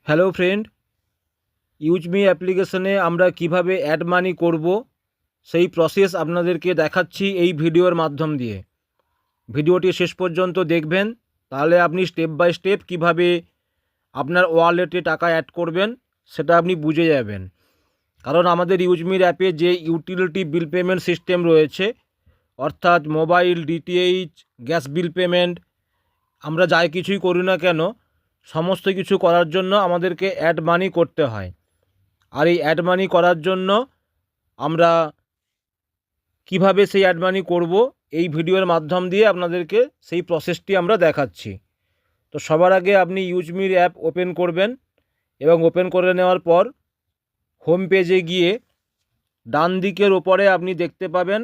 Hello friend, ইউজমি অ্যাপ্লিকেশনে আমরা কিভাবে অ্যাড মানি করব সেই প্রসেস আপনাদেরকে দেখাচ্ছি এই ভিডিওর মাধ্যম দিয়ে। ভিডিওটি শেষ পর্যন্ত দেখবেন, তাহলে আপনি স্টেপ বাই স্টেপ কিভাবে আপনার ওয়ালেটে টাকা অ্যাড করবেন সেটা আপনি বুঝে যাবেন। কারণ আমাদের ইউজমির অ্যাপে যে ইউটিলিটি বিল পেমেন্ট সিস্টেম রয়েছে, অর্থাৎ mobile, DTH, gas bill payment, আমরা যাই কিছুই করি না কেন সমস্ত কিছু করার জন্য আমাদেরকে অ্যাড মানি করতে হয়। আর এই অ্যাড মানি করার জন্য আমরা কিভাবে সেই অ্যাড মানি করব এই ভিডিওর মাধ্যম দিয়ে আপনাদেরকে সেই প্রসেসটি আমরা দেখাচ্ছি। তো সবার আগে আপনি ইউজমির অ্যাপ ওপেন করবেন এবং ওপেন করে নেওয়ার পর হোম পেজে গিয়ে ডান দিকের ওপরে আপনি দেখতে পাবেন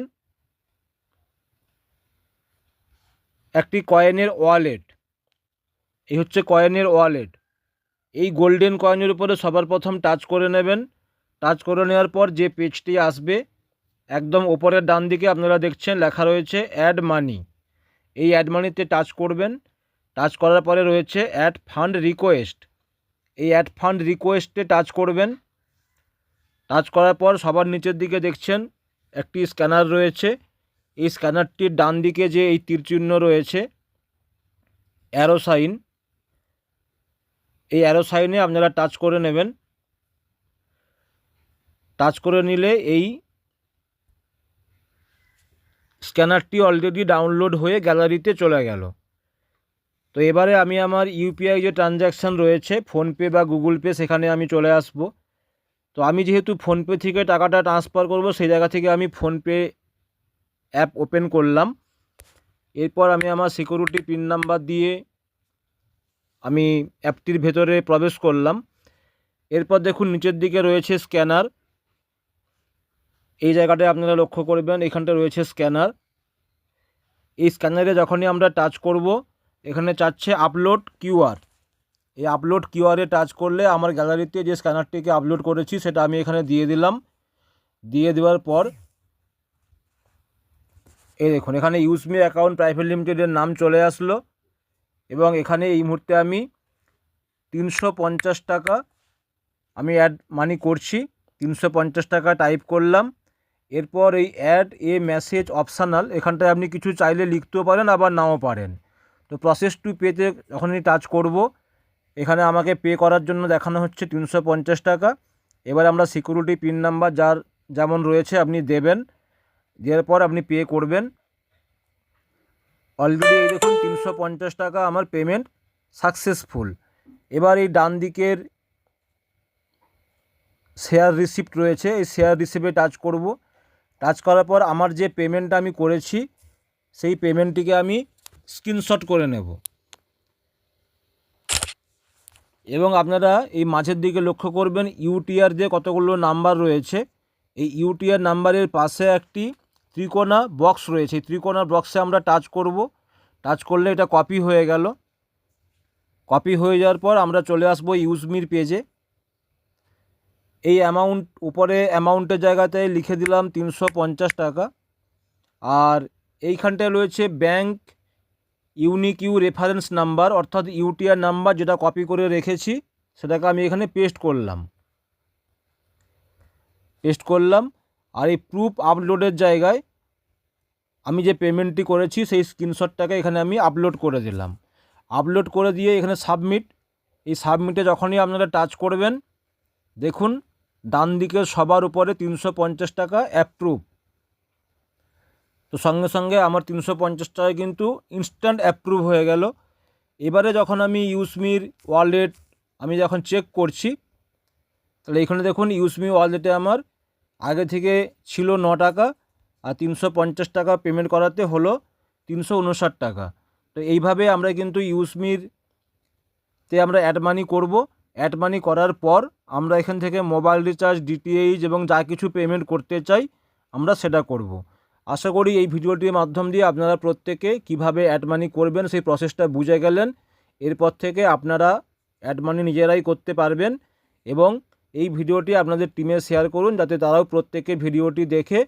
একটি কয়েনের ওয়ালেট। এই হচ্ছে কয়েনের ওয়ালেট। এই গোল্ডেন কয়েনের উপরে সবার প্রথম টাচ করে নেবেন। টাচ করে নেওয়ার পর যে পেজটি আসবে, একদম ওপরের ডান দিকে আপনারা দেখছেন লেখা রয়েছে অ্যাড মানি। এই অ্যাড মানিতে টাচ করবেন। টাচ করার পরে রয়েছে অ্যাড ফান্ড রিকোয়েস্ট। এই অ্যাড ফান্ড রিকোয়েস্টে টাচ করবেন। টাচ করার পর সবার নিচের দিকে দেখছেন একটি স্ক্যানার রয়েছে। এই স্ক্যানারটির ডান দিকে যে এই তীরচিহ্ন রয়েছে অ্যারো সাইন, এই অ্যারো সাইনে আপনারা টাচ করে নেবেন। টাচ করে নিলে এই স্ক্যানারটি অলরেডি ডাউনলোড হয়ে গ্যালারিতে চলে গেল। তো এবারে আমি আমার ইউপিআই যে ট্রানজ্যাকশান রয়েছে ফোনপে বা গুগল পে, সেখানে আমি চলে আসব। তো আমি যেহেতু ফোনপে থেকে টাকাটা ট্রান্সফার করব, সেই জায়গা থেকে আমি ফোনপে অ্যাপ ওপেন করলাম। এরপর আমি আমার সিকিউরিটি পিন নাম্বার দিয়ে আমি অ্যাপটির ভেতরে প্রবেশ করলাম। এরপর দেখুন নিচের দিকে রয়েছে স্ক্যানার। এই জায়গাটায় আপনারা লক্ষ্য করবেন, এখানটা রয়েছে স্ক্যানার। এই স্ক্যানারে যখনই আমরা টাচ করব, এখানে চাচ্ছে আপলোড কিউআর। এই আপলোড কিউআরে টাচ করলে আমার গ্যালারিতে যে স্ক্যানারটিকে আপলোড করেছি সেটা আমি এখানে দিয়ে দিলাম। দিয়ে দেওয়ার পর এই দেখুন এখানে ইউজমি অ্যাকাউন্ট প্রাইভেট লিমিটেডের নাম চলে আসলো এবং এখানে এই মুহূর্তে আমি 350 টাকা আমি অ্যাড মানি করছি। 350 টাকা টাইপ করলাম। এরপর এই অ্যাড এ মেসেজ অপশানাল, এখানটায় আপনি কিছু চাইলে লিখতেও পারেন আবার নাও পারেন। তো প্রসেস টু পেতে যখনই টাচ করব, এখানে আমাকে পে করার জন্য দেখানো হচ্ছে 350 টাকা। এবার আমরা সিকিউরিটি পিন নাম্বার যার যেমন রয়েছে আপনি দেবেন। দেওয়ার পর আপনি পে করবেন। অলরেডি এই দেখুন 350 টাকা আমার পেমেন্ট সাকসেসফুল। এবার এই ডান দিকের শেয়ার রিসিপ্ট রয়েছে, এই শেয়ার রিসিপ্টে টাচ করব। টাচ করার পর আমার যে পেমেন্টটা আমি করেছি সেই পেমেন্টটিকে আমি স্ক্রিনশট করে নেব। এবং আপনারা এই মাঝের দিকে লক্ষ্য করবেন ইউটিআর যে কতগুলো নাম্বার রয়েছে, এই ইউটিআর নাম্বারের পাশে একটি ত্রিকোণা বক্স রয়েছে। এই ত্রিকোণা বক্সে আমরা টাচ করব। টাচ করলে এটা কপি হয়ে গেল। কপি হয়ে যাওয়ার পর আমরা চলে আসব ইউজমির পেজে। এই অ্যামাউন্ট উপরে অ্যামাউন্টের জায়গাতে লিখে দিলাম 350 টাকা। আর এইখানটায় রয়েছে bank unique U reference number, অর্থাৎ ইউটিআর নাম্বার যেটা কপি করে রেখেছি সেটাকে আমি এখানে পেস্ট করলাম। আর এই প্রুফ আপলোডের জায়গায় আমি যে পেমেন্টটি করেছি সেই স্ক্রিনশটটাকে এখানে আমি আপলোড করে দিলাম। আপলোড করে দিয়ে এখানে সাবমিট, এই সাবমিটে যখনই আপনারা টাচ করবেন দেখুন ডান দিকের সবার উপরে 350 টাকা অ্যাপ্রুভ। তো সঙ্গে সঙ্গে আমার 350 টাকা কিন্তু ইনস্ট্যান্ট অ্যাপ্রুভ হয়ে গেল। এবারে যখন আমি ইউজমির ওয়ালেট আমি যখন চেক করছি, তাহলে এখানে দেখুন ইউজমি ওয়ালেটে আমার আগে থেকে ছিল 9 টাকা, আর 350 টাকা পেমেন্ট করাতে হলো 359 টাকা। তো এইভাবে আমরা কিন্তু ইউজমিরতে আমরা অ্যাড মানি করব। অ্যাড মানি করার পর আমরা এখান থেকে মোবাইল রিচার্জ, ডিটিএইচ এবং যা কিছু পেমেন্ট করতে চাই আমরা সেটা করব। আশা করি এই ভিডিওটির মাধ্যম দিয়ে আপনারা প্রত্যেকে কিভাবে অ্যাড মানি করবেন সেই প্রসেসটা বুঝে গেলেন। এরপর থেকে আপনারা অ্যাড মানি নিজেরাই করতে পারবেন এবং এই ভিডিওটি আপনাদের টিমে শেয়ার করুন, যাতে তারাও প্রত্যেকে ভিডিওটি দেখে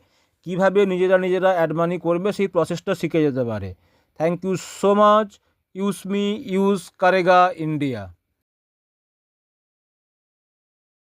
কিভাবে নিজেরা অ্যাড মানি করবে সেই প্রসেসটা শিখে যেতে পারে। Thank you so much. ইউজমি ইউজ করেগা ইন্ডিয়া।